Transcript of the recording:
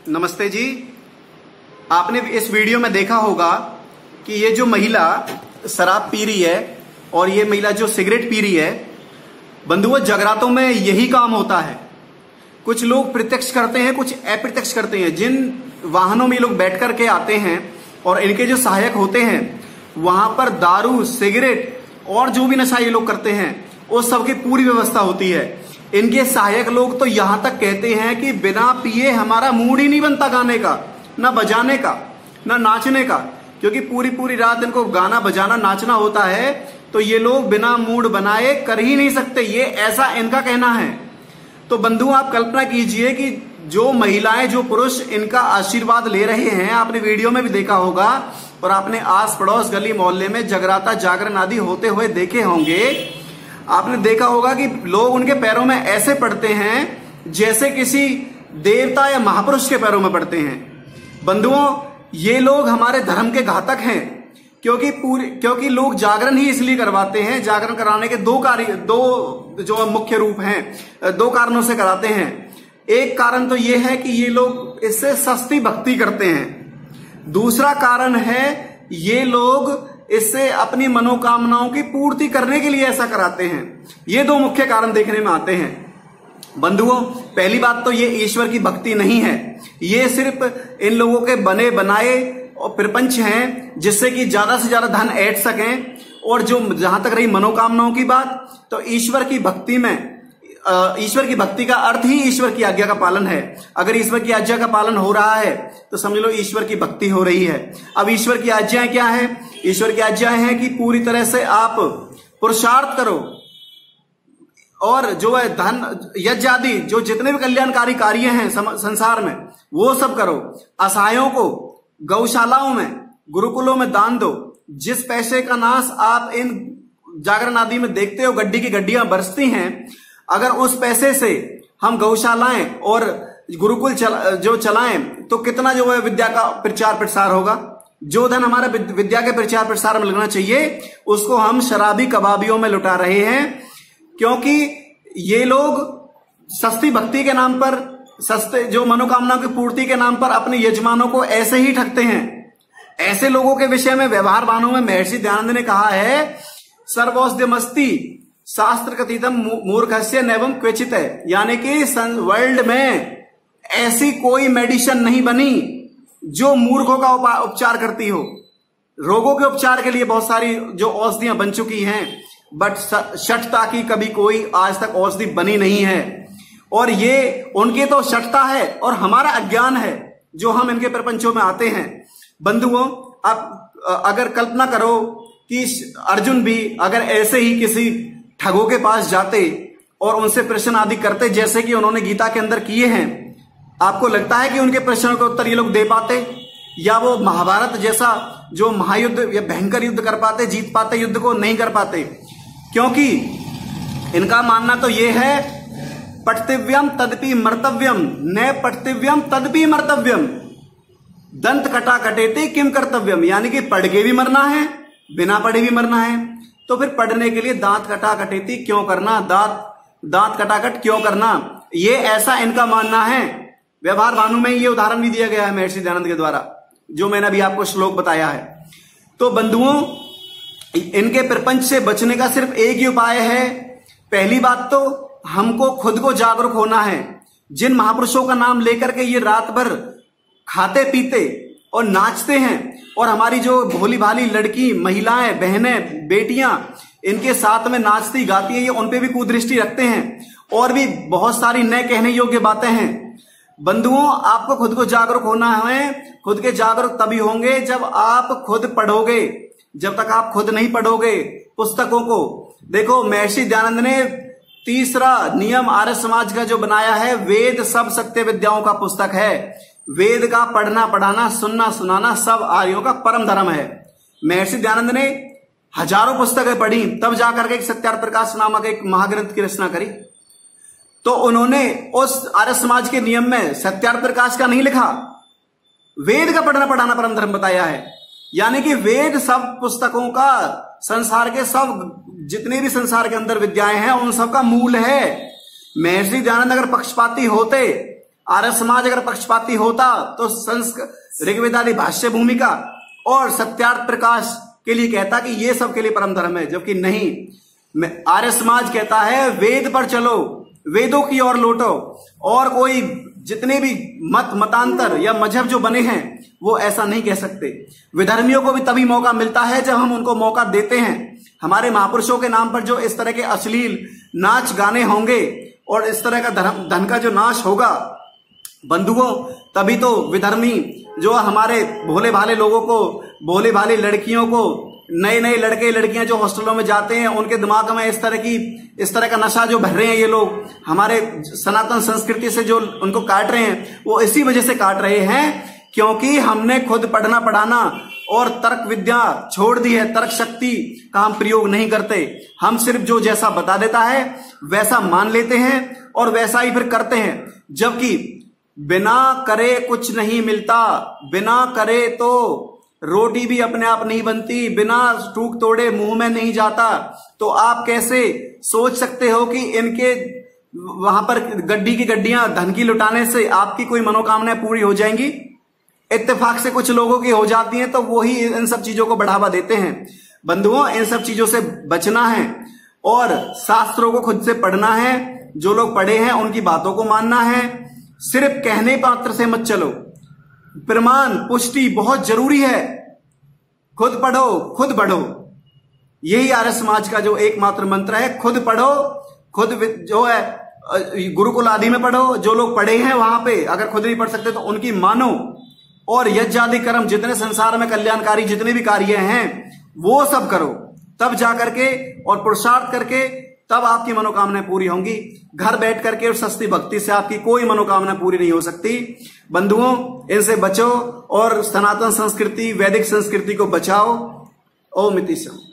नमस्ते जी। आपने इस वीडियो में देखा होगा कि ये जो महिला शराब पी रही है और ये महिला जो सिगरेट पी रही है, बंधुओं जगरातों में यही काम होता है। कुछ लोग प्रत्यक्ष करते हैं, कुछ अप्रत्यक्ष करते हैं। जिन वाहनों में ये लोग बैठ करके आते हैं और इनके जो सहायक होते हैं, वहां पर दारू, सिगरेट और जो भी नशा ये लोग करते हैं उस सब की पूरी व्यवस्था होती है। इनके सहायक लोग तो यहां तक कहते हैं कि बिना पिए हमारा मूड ही नहीं बनता गाने का, ना बजाने का, ना नाचने का, क्योंकि पूरी पूरी रात इनको गाना बजाना नाचना होता है। तो ये लोग बिना मूड बनाए कर ही नहीं सकते, ये ऐसा इनका कहना है। तो बंधु आप कल्पना कीजिए कि जो महिलाएं, जो पुरुष इनका आशीर्वाद ले रहे हैं, आपने वीडियो में भी देखा होगा और आपने आस पड़ोस गली मोहल्ले में जगराता जागरण आदि होते हुए देखे होंगे। आपने देखा होगा कि लोग उनके पैरों में ऐसे पड़ते हैं जैसे किसी देवता या महापुरुष के पैरों में पड़ते हैं। बंधुओं ये लोग हमारे धर्म के घातक हैं, क्योंकि लोग जागरण ही इसलिए करवाते हैं। जागरण कराने के दो जो मुख्य रूप हैं, दो कारणों से कराते हैं। एक कारण तो ये है कि ये लोग इससे सस्ती भक्ति करते हैं। दूसरा कारण है ये लोग इससे अपनी मनोकामनाओं की पूर्ति करने के लिए ऐसा कराते हैं। ये दो मुख्य कारण देखने में आते हैं। बंधुओं पहली बात तो ये ईश्वर की भक्ति नहीं है, ये सिर्फ इन लोगों के बने बनाए और प्रपंच हैं जिससे कि ज्यादा से ज्यादा धन ऐंठ सकें। और जो जहां तक रही मनोकामनाओं की बात, तो ईश्वर की भक्ति में, ईश्वर की भक्ति का अर्थ ही ईश्वर की आज्ञा का पालन है। अगर ईश्वर की आज्ञा का पालन हो रहा है तो समझ लो ईश्वर की भक्ति हो रही है। अब ईश्वर की आज्ञाएं क्या है? ईश्वर की आज्ञाएं हैं कि पूरी तरह से आप पुरुषार्थ करो और जो है धन यज्ञ आदि जो जितने भी कल्याणकारी कार्य हैं संसार में वो सब करो। असहायों को गौशालाओं में, गुरुकुलों में दान दो। जिस पैसे का नाश आप इन जागरण आदि में देखते हो, गड्डी की गड्डियां बरसती हैं, अगर उस पैसे से हम गौशालाएं और गुरुकुल जो चलाएं तो कितना जो है विद्या का प्रचार प्रसार होगा। जो धन हमारे विद्या के प्रचार प्रसार में लगना चाहिए उसको हम शराबी कबाबियों में लुटा रहे हैं, क्योंकि ये लोग सस्ती भक्ति के नाम पर, सस्ते जो मनोकामनाओं की पूर्ति के नाम पर अपने यजमानों को ऐसे ही ठगते हैं। ऐसे लोगों के विषय में व्यवहार बाणों में महर्षि दयानंद ने कहा है, सर्वोद्यमस्ति शास्त्र कथितम मूर्खस्य नैवम क्वचित है। यानी कि वर्ल्ड में ऐसी कोई मेडिसिन नहीं बनी जो मूर्खों का उपचार करती हो। रोगों के उपचार के लिए बहुत सारी जो औषधियां बन चुकी हैं, बट शठता की कभी कोई आज तक औषधि बनी नहीं है। और ये उनके तो शठता है और हमारा अज्ञान है जो हम इनके प्रपंचों में आते हैं। बंधुओं आप अगर कल्पना करो कि अर्जुन भी अगर ऐसे ही किसी ठगों के पास जाते और उनसे प्रश्न आदि करते जैसे कि उन्होंने गीता के अंदर किए हैं, आपको लगता है कि उनके प्रश्नों के उत्तर ये लोग दे पाते, या वो महाभारत जैसा जो महायुद्ध या भयंकर युद्ध कर पाते, जीत पाते युद्ध को? नहीं कर पाते, क्योंकि इनका मानना तो ये है, पठितव्यम तदपि मर्तव्यम, न पठितव्यम तदपि मर्तव्यम, दंत कटा कटेते किम कर्तव्यम। यानी कि पढ़ के भी मरना है, बिना पढ़े भी मरना है, तो फिर पढ़ने के लिए दांत कटा कटेती क्यों करना, दांत कटाकट क्यों करना? ये ऐसा इनका मानना है। व्यवहार भानु में ये उदाहरण भी दिया गया है महर्षि दयानंद के द्वारा, जो मैंने अभी आपको श्लोक बताया है। तो बंधुओं इनके प्रपंच से बचने का सिर्फ एक ही उपाय है। पहली बात तो हमको खुद को जागरूक होना है। जिन महापुरुषों का नाम लेकर के ये रात भर खाते पीते और नाचते हैं और हमारी जो भोली भाली लड़की, महिलाएं, बहनें, बेटियां इनके साथ में नाचती गाती है, ये उन पे भी कुदृष्टि रखते हैं और भी बहुत सारी नए कहने योग्य बातें हैं। बंधुओं आपको खुद को जागरूक होना है। खुद के जागरूक तभी होंगे जब आप खुद पढ़ोगे। जब तक आप खुद नहीं पढ़ोगे पुस्तकों को, देखो महर्षि दयानंद ने तीसरा नियम आर्य समाज का जो बनाया है, वेद सब सत्य विद्याओं का पुस्तक है। वेद का पढ़ना पढ़ाना, सुनना सुनाना सब आर्यों का परम धर्म है। महर्षि दयानंद ने हजारों पुस्तकें पढ़ी, तब जाकर के एक सत्यार्थ प्रकाश नामक एक महाग्रंथ की रचना करी। तो उन्होंने उस आर्य समाज के नियम में सत्यार्थ प्रकाश का नहीं लिखा, वेद का पढ़ना पढ़ाना परम धर्म बताया है। यानी कि वेद सब पुस्तकों का, संसार के सब जितने भी संसार के अंदर विद्याएं हैं उन सब का मूल है। महर्षि दयानंद अगर पक्षपाती होते, आर्य समाज अगर पक्षपाती होता तो ऋग्वेदादि भाष्य भूमिका और सत्यार्थ प्रकाश के लिए कहता कि ये सब के लिए परम धर्म है, जबकि नहीं। आर्य समाज कहता है वेद पर चलो, वेदों की ओर लौटो, और कोई जितने भी मतांतर या मजहब जो बने हैं वो ऐसा नहीं कह सकते। विधर्मियों को भी तभी मौका मिलता है जब हम उनको मौका देते हैं। हमारे महापुरुषों के नाम पर जो इस तरह के अश्लील नाच गाने होंगे और इस तरह का धन का जो नाश होगा बंधुओं, तभी तो विधर्मी जो हमारे भोले भाले लोगों को, भोले भाले लड़कियों को, नए नए लड़के लड़कियां जो हॉस्टलों में जाते हैं उनके दिमाग में इस तरह का नशा जो भर रहे हैं ये लोग, हमारे सनातन संस्कृति से जो उनको काट रहे हैं, वो इसी वजह से काट रहे हैं क्योंकि हमने खुद पढ़ना पढ़ाना और तर्क विद्या छोड़ दी है। तर्क शक्ति का हम प्रयोग नहीं करते, हम सिर्फ जो जैसा बता देता है वैसा मान लेते हैं और वैसा ही फिर करते हैं। जबकि बिना करे कुछ नहीं मिलता, बिना करे तो रोटी भी अपने आप नहीं बनती, बिना टूक तोड़े मुंह में नहीं जाता। तो आप कैसे सोच सकते हो कि इनके वहां पर गड्डी की गड्डियां धन की लुटाने से आपकी कोई मनोकामनाएं पूरी हो जाएंगी? इत्तेफाक से कुछ लोगों की हो जाती हैं तो वही इन सब चीजों को बढ़ावा देते हैं। बंधुओं, इन सब चीजों से बचना है और शास्त्रों को खुद से पढ़ना है। जो लोग पढ़े हैं उनकी बातों को मानना है, सिर्फ कहने पात्र से मत चलो। प्रमाण पुष्टि बहुत जरूरी है। खुद पढ़ो, खुद बढ़ो, यही आर्य समाज का जो एकमात्र मंत्र है। खुद पढ़ो, खुद जो है गुरुकुल आदि में पढ़ो, जो लोग पढ़े हैं वहां पे अगर खुद नहीं पढ़ सकते तो उनकी मानो, और यज्ञादि कर्म जितने संसार में कल्याणकारी जितने भी कार्य हैं वो सब करो, तब जाकर के और पुरुषार्थ करके तब आपकी मनोकामनाएं पूरी होंगी। घर बैठ करके और सस्ती भक्ति से आपकी कोई मनोकामना पूरी नहीं हो सकती। बंधुओं, इनसे बचो और सनातन संस्कृति, वैदिक संस्कृति को बचाओ। ओम इति सत्।